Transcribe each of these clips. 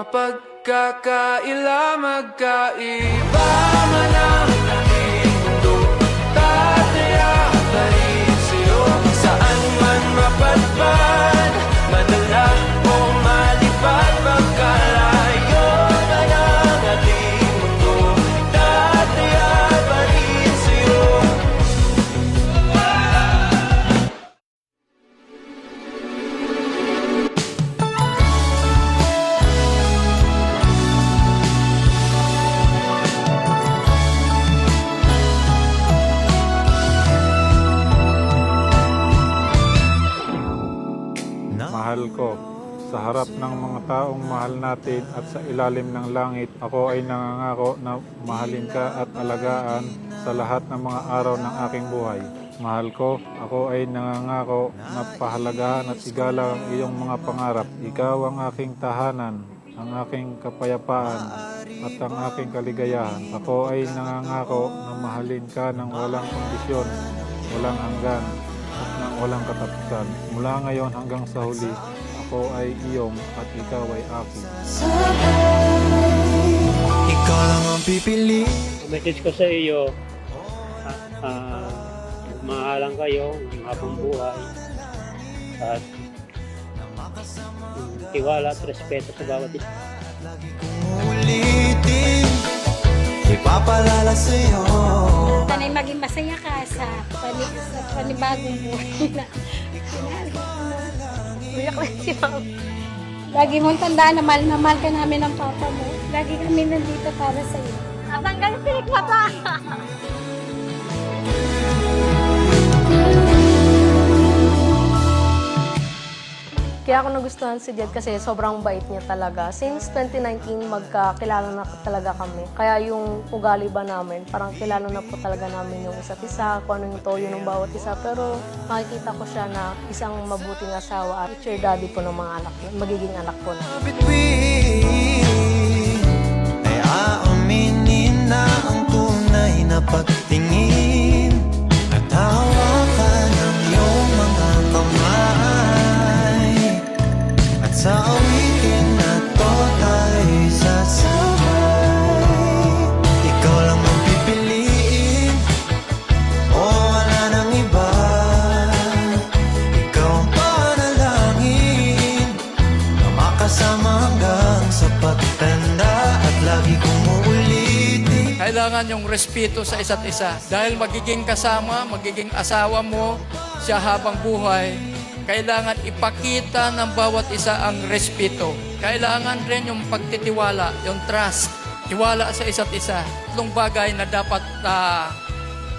pagkakaila, magkaiba man ang ating mundo, tataya pa rin sa'yo. Saan man mapadpad, madala o malipad, magkalayo man ang ating mundo, tataya pa rin sa'yo. Mahal ko, sa harap ng mga taong mahal natin at sa ilalim ng langit, ako ay nangangako na mahalin ka at alagaan sa lahat ng mga araw ng aking buhay. Mahal ko, ako ay nangangako na pahalagahan at igalang ang iyong mga pangarap. Ikaw ang aking tahanan, ang aking kapayapaan at ang aking kaligayahan. Ako ay nangangako na mahalin ka ng walang kondisyon, walang hanggan at ng walang katapusan. Mula ngayon hanggang sa huli, ako ay iyong at ikaw ay akin. Ikaw lang ang pipili. Message ko sa iyo, mahalang kayo ng habang buhay at tiwala at respeto sa bawat isa. Lagi kong ulitin, ipapalala sa'yo. Sana'y maging masaya ka sa panibagong buhay na uyak na si Ma'am. Lagi mong tandaan na mahal ka namin ng papa mo. Lagi kami nandito para sa iyo. Hanggang silik pa pa! Kaya ako nagustuhan si Jed kasi sobrang bait niya talaga. Since 2019, magkakilala na talaga kami. Kaya yung ugali ba namin, parang kilala na po talaga namin yung isa't isa, kung ano yung toyo ng bawat isa. Pero makikita ko siya na isang mabuting asawa at future daddy po ng mga anak, magiging anak po na. Bituin ay aaminin na ang tunay na pagtingin at hawakan ng iyong mga kamay. At sa awitin na to tayo'y sasabay. Ikaw lang ang pipiliin, o wala nang iba. Ikaw ang panalangin na makasama hanggang sa pagtanda at lagi kong uulitin. Kailangan yung respeto sa isa't isa. Dahil magiging kasama, magiging asawa mo siya habang buhay, kailangan ipakita ng bawat isa ang respeto. Kailangan rin yung pagtitiwala, yung trust, tiwala sa isa't isa. Itong bagay na dapat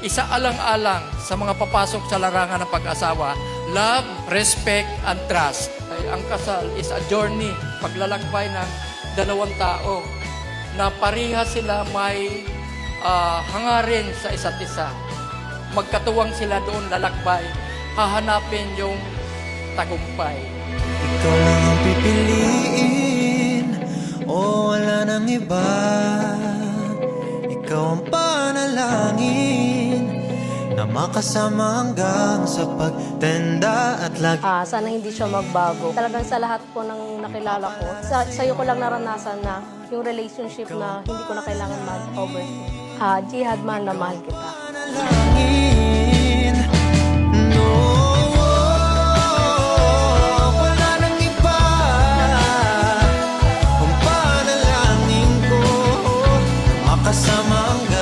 isaalang-alang sa mga papasok sa larangan ng pag-asawa. Love, respect, and trust. Ay, ang kasal is a journey, paglalakbay ng dalawang tao na parihas sila may hangarin sa isa't isa. Magkatuwang sila doon lalakbay, hahanapin yung tagumpay. Ikaw lang ang pipiliin, o wala nang iba. Ikaw ang panalangin na makasama hanggang sa pagtanda at lagi. Sana hindi siya magbago. Talagang sa lahat po ng nakilala ko, sa'yo ko lang naranasan na yung relationship na hindi ko na kailangan mag-overthink. Jihad, mahal na mahal kita. Panalangin, no, wala nang iba. Ang panalangin ko, makasama hanggang